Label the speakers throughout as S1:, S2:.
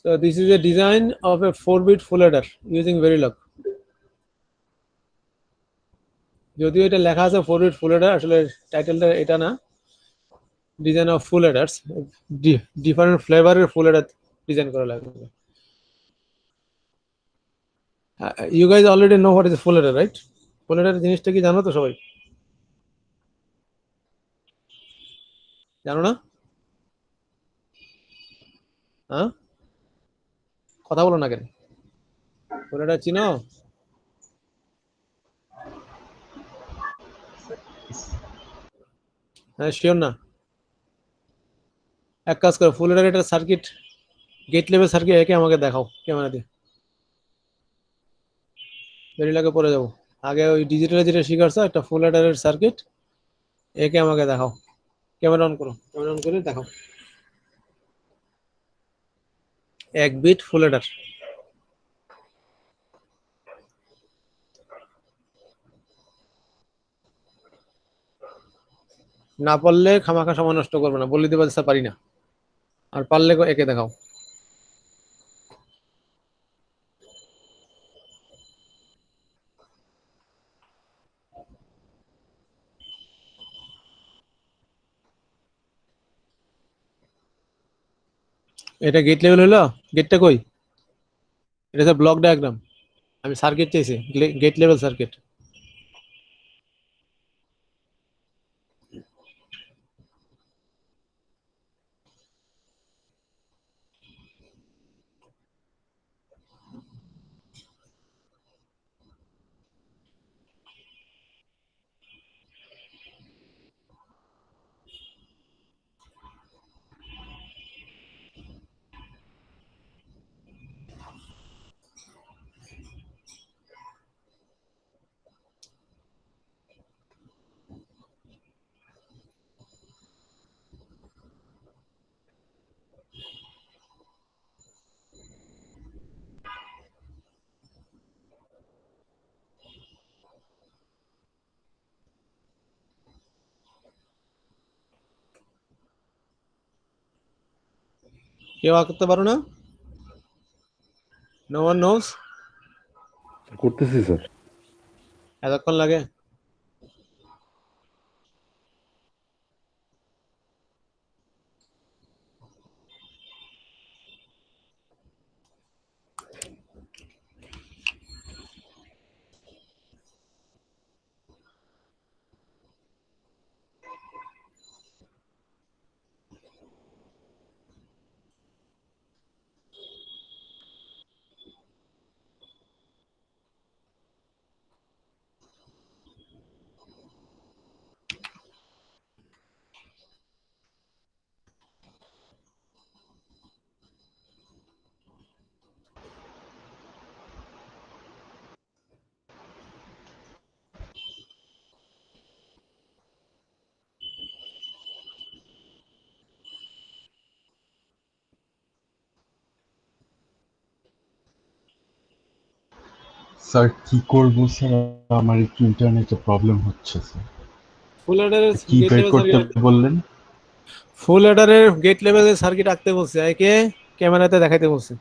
S1: So this is a design of a 4-bit full adder using Verilog. যদিও এটা লেখা আছে 4-bit full adder, আসলে টাইটেলটা এটা না। Design of full adders, different ফ্লেভারের ফুল অ্যাডার ডিজাইন করা লাগবে। You guys already know what is full adder, right? Full adder জিনিসটা কি জানো তো সবাই? জানো না? হ্যাঁ, কথা বলো না কেন? ফুল অ্যাডার চিনো? হ্যাঁ, শিওর না? এক কাজ করো, ফুল অ্যাডার একটা সার্কিট, গেট লেভেল সার্কিট একে আমাকে দেখাও ক্যামেরা দিয়ে। বেরিলাকে পরে যাবো। আগে ওই ডিজিটালে যেটা শিখাচ্ছ একটা ফুল অ্যাডারের সার্কিট একে আমাকে দেখাও। ক্যামেরা অন করো, ক্যামেরা অন করে দেখাও। 1 বিট ফুল অ্যাডার। না পারলে খামাখা সময় নষ্ট করবে না, বলে দিবা যে স্যার পারি না। আর পারলে একে দেখাও। এটা গেট লেভেল হলো? গেটটা কই? এটা হচ্ছে ব্লক ডায়াগ্রাম। আমি সার্কিট চাইছি, গেট লেভেল সার্কিট। কেউ আঁকতে পারো না? No one knows?
S2: করতেছি স্যার।
S1: এতক্ষণ লাগে?
S3: স্যার কি করবো স্যার, আমার একটু ইন্টারনেটে প্রবলেম হচ্ছে স্যার।
S1: ফুল অ্যাডারের
S3: কি
S1: গেট
S3: বের
S1: লেভেল
S3: করতে
S1: সার্কিট,
S3: বললেন?
S1: ফুল অ্যাডারের গেট লেভেলের সার্কিট আঁকতে বলছে, একে ক্যামেরাতে দেখাইতে বলছে।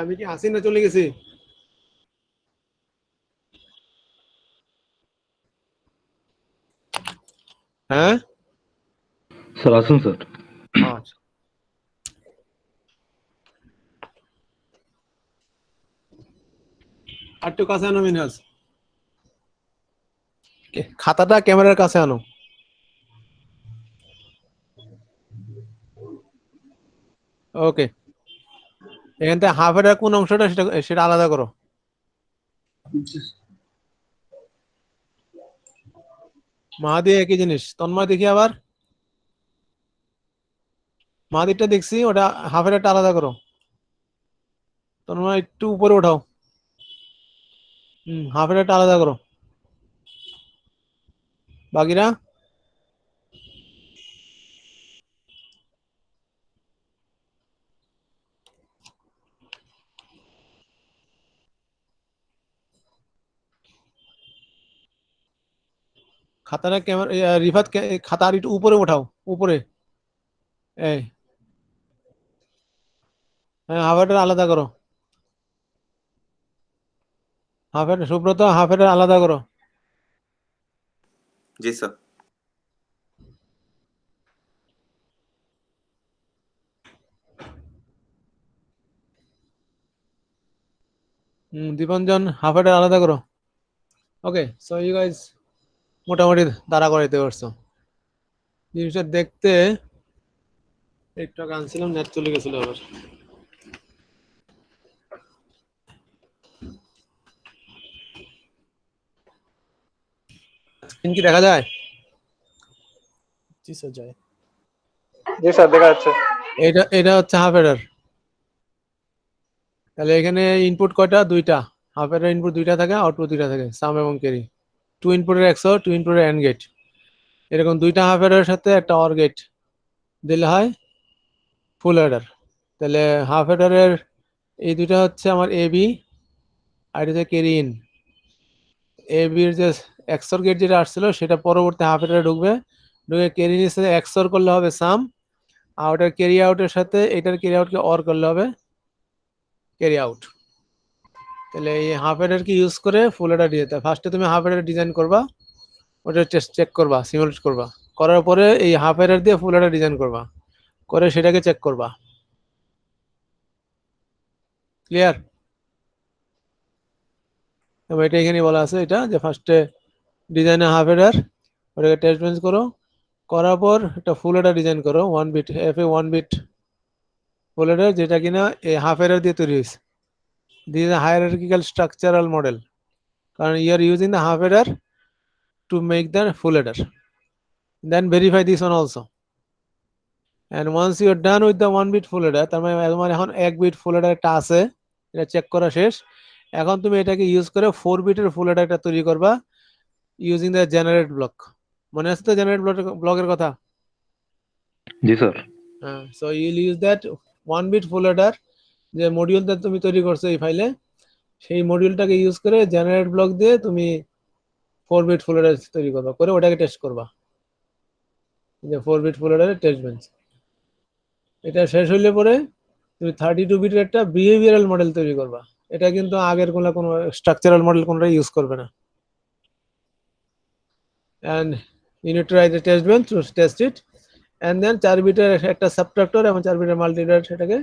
S1: আমি কি আসি না চলে গেছি? হ্যাঁ
S2: স্যার আসুন স্যার।
S1: আচ্ছা আর একটু কাছে আনো মিনাস, খাতাটা ক্যামেরার কাছে আনো। ওকে, এখান থেকে হাফ এর কোন অংশটা সেটা সেটা আলাদা করো। মাহাদি একই জিনিস, তন্ময় দেখি আবার, মাহাদিরটা দেখছি ওটা হাফের একটা আলাদা করো। তন্ময় একটু উপরে ওঠাও, হাফের একটা আলাদা করো। বাকিরা খাতাটা ক্যামেরা, রিফাত খাতার একটু উপরে ওঠাও, উপরে, এই হ্যাঁ হাফের আলাদা করো, হাফের সুব্রত হাফের আলাদা করো।
S4: जी सर।
S1: দীপঞ্জন হাফের আলাদা করো। ওকে সো ইউ গাইস মোটামুটি দাঁড়া করাইতে পারছো। জিনিসটা দেখতে একটু আগে আনছিলাম, নেট চলে গেছিল আবার। স্ক্রিন কি দেখা যায়?
S5: জি স্যার যায়।
S6: জি স্যার দেখা যাচ্ছে।
S1: এটা এটা হচ্ছে হাফ এডার। তাহলে এখানে ইনপুট কয়টা? দুইটা। হাফ এডার ইনপুট দুইটা থাকে, আউটপুট দুইটা থাকে, সাম এবং ক্যারি। টু ইনপুটের এক্সর, টু ইনপুটের এন্ড গেট। এরকম দুইটা হাফ এডারের সাথে একটা অর গেট দিলে হয় ফুল এডার। তাহলে হাফ এডারের এই দুইটা হচ্ছে আমার এ বি, আর এটা হচ্ছে ক্যারি ইন। এ বির যে এক্সর গেট যেটা আসছিল সেটা পরবর্তী হাফ এডারে ঢুকবে, ঢুকে ক্যারি ইনের সাথে এক্সর করলে হবে সাম, আর ওটার ক্যারি আউটের সাথে এটার ক্যারি আউটকে অর করলে হবে ক্যারি আউট। তাহলে এই হাফ এডার কি ইউজ করে ফুল এডার দিয়ে, ফার্স্টে তুমি হাফ এডার ডিজাইন করবা, ওটা টেস্ট চেক করবা, সিমুলেট করবা, করার পরে এই হাফ এডার দিয়ে ফুল এডার ডিজাইন করবা, করে সেটাকে চেক করবা। ক্লিয়ার? এবং এটা এখানে বলা আছে এটা যে ফার্স্টে ডিজাইনে হাফ এডার, ওটাকে টেস্ট বেঞ্চ করো, করার পর একটা ফুল এডার ডিজাইন করো, one bit F A one bit full adder, যেটা কিনা এই হাফ এডার দিয়ে তৈরি হয়েছে। This is hierarchical structural model, কারণ you are using the half adder to make the full header. Then verify this one also. And once you are done with the 1 bit full header, তার মানে তোমার এখন 1 bit full header একটা আছে, এটা check করা শেষ। এখন তুমি এটাকে ইউজ করে 4 বিটের ফুল হেডার একটা তৈরি করবা ইউজিং দ্য জেনারেট ব্লক। মনে আছে তো জেনারেট ব্লকের কথা?
S2: জি স্যার।
S1: হ্যাঁ, so you will use that 1 bit full adder, যে মডিউলটা তুমি তৈরি করছো এই ফাইলে, সেই মডিউলটাকে ইউজ করে জেনারেট ব্লক দিয়ে তুমি 4 বিট ফুল হেডার তৈরি করবা, করে ওটাকে টেস্ট করবা, যে 4 বিট ফুল হেডারের টেস্ট বেঞ্চ। এটা শেষ হইলে পরে তুমি 32 বিটের একটা বিহেভিয়ারাল মডেল তৈরি করবা। এটা কিন্তু আগের কোনো স্ট্রাকচারাল মডেল কোনটা ইউজ করবে না। and you need to write the test bench to test it, and then 4 বিটের একটা সাবট্রাক্টর এবং 4 বিটের মাল্টিপ্লায়ার সেটাকে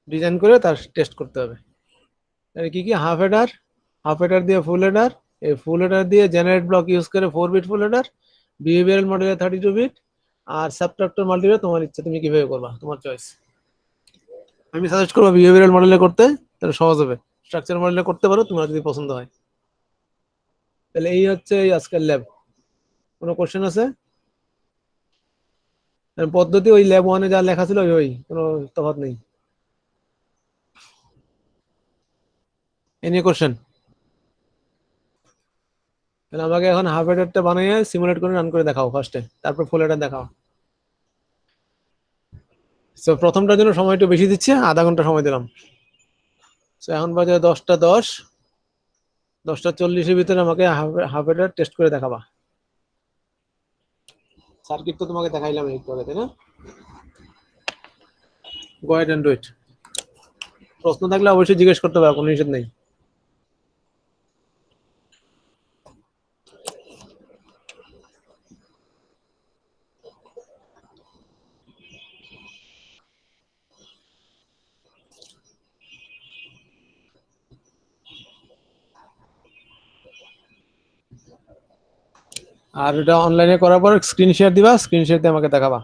S1: ডিজাইন করে তার টেস্ট করতে হবে। তাহলে কি কি? হাফ হেডার দিয়ে ফুল হেডার, এই ফুল হেডার দিয়ে জেনারেট ব্লক ইউজ করে 4 বিট ফুল হেডার, বিহেভিয়ারাল মডেলে 32 বিট, আর সাবট্রাক্টর মাল্টিপ্লায়ার তোমার ইচ্ছা, তুমি কিভাবে করবা, তোমার চয়েস। আমি সাজেস্ট করবো বিহেভিয়ারাল মডেলে করতে, তাহলে সহজ হবে। স্ট্রাকচার মডেলে করতে পারো তোমার যদি পছন্দ হয়। তাহলে এই হচ্ছে এই আজকের ল্যাব। কোনো কোশ্চেন আছে? পদ্ধতি ওই ল্যাব 1-এ যা লেখা ছিল ওই, কোনো তফাৎ নেই। Any question? তাহলে আমাকে এখন হাফ হেডারটা বানিয়ে সিমুলেট করে রান করে দেখাও ফার্স্টে, তারপর ফুল হেডার দেখাও। সো প্রথমটার জন্য সময় একটু বেশি দিচ্ছে, আধা ঘন্টা সময় দিলাম। সো এখন বাজে 10:10, 10:40-এর ভিতরে আমাকে হাফ হেডার টেস্ট করে দেখাবা। সার্কিট তো তোমাকে দেখাইলাম একটু আগে, তাই না? Go ahead and do it. প্রশ্ন থাকলে অবশ্যই জিজ্ঞেস করতে পারো, কোনো নিষেধ নেই। আর এটা অনলাইনে করার পর স্ক্রিন শেয়ার দিবা, স্ক্রিন শেয়ার দিয়ে আমাকে দেখাবা।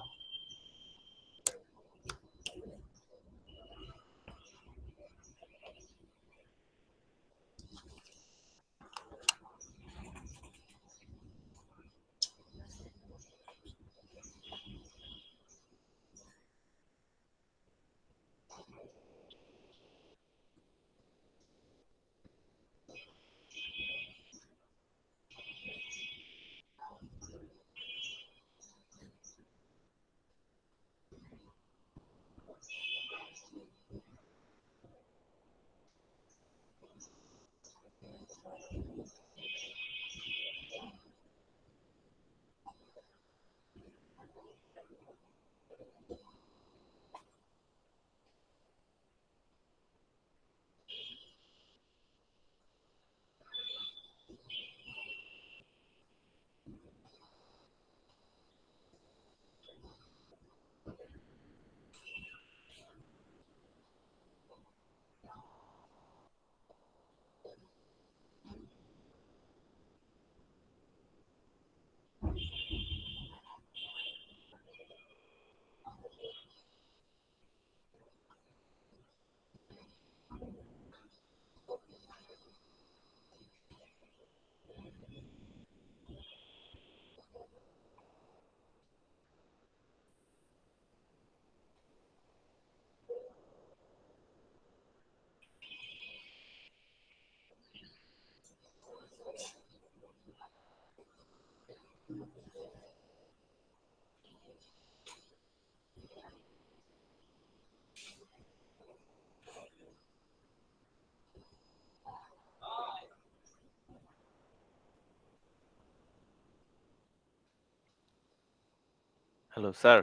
S4: Hello sir.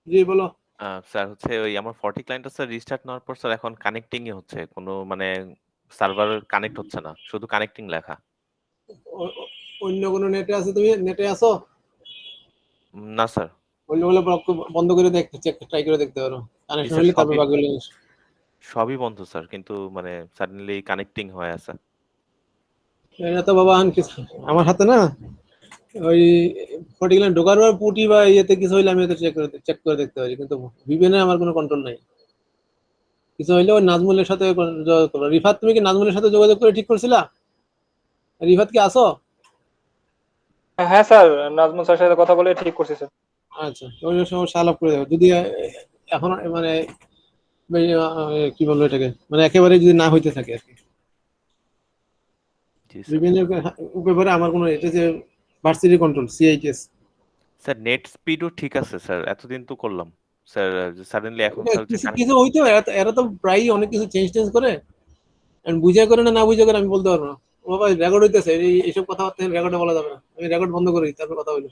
S1: জি বলো।
S4: স্যার হচ্ছে ওই আমার 40 ক্লায়েন্টটা স্যার রিস্টার্ট নেওয়ার পর স্যার এখন কানেক্টিং ই হচ্ছে। কোনো মানে সার্ভার কানেক্ট হচ্ছে না। শুধু কানেক্টিং লেখা।
S1: অন্য কোনো নেটে আছে, তুমি নেটে আছো?
S4: না স্যার।
S1: অন্য বলে বন্ধ করে দেখতে চেক ট্রাই করে দেখতে পারো,
S4: জি
S1: কানেকশন
S4: স্যার,
S1: হলে তারপর বাকিগুলো।
S4: সবই বন্ধ স্যার, কিন্তু মানে সাডেনলি কানেক্টিং হয়ে আছে।
S1: এটা তো বাবা আমার হাতে না, ওই পার্টিকুলার ঢোকার পর পুটি বা ইয়েতে কিছু হইলে আমি চেক করে দেখতে পারি, কিন্তু ভিপিএনে আমার কোনো কন্ট্রোল নাই। কিছু হইলে ওই নাজমুলের সাথে যোগাযোগ করো। রিফাত, তুমি কি নাজমুলের সাথে যোগাযোগ করে ঠিক করছিলা? রিফাত কি আসো?
S6: হ্যাঁ স্যার, নাজমুল স্যারের সাথে কথা বলে ঠিক করছি স্যার।
S1: আচ্ছা, ওই সমস্যা আলাপ করে দেবো যদি এখন মানে কি বলবো এটাকে, মানে একেবারে যদি না হইতে থাকে আর কি।
S4: জি স্যার।
S1: বিভিন্ন ব্যাপারে আমার কোনো এটা যে varsity control CITS.
S4: Sir net স্পিডও ঠিক আছে স্যার, এতদিন তো করলাম স্যার, সাডেনলি এখন স্যার যে
S1: কিছু কিছু হইতে হয়, এরা তো প্রায়ই অনেক কিছু চেঞ্জ টেঞ্জ করে, বুঝা করে না বুঝা করে আমি বলতে পারবো না। ও বাবা রেকর্ড হইতেছে, এইসব কথাবার্তা রেকর্ডে বলা যাবে না, আমি রেকর্ড বন্ধ করি তারপর কথা বলি।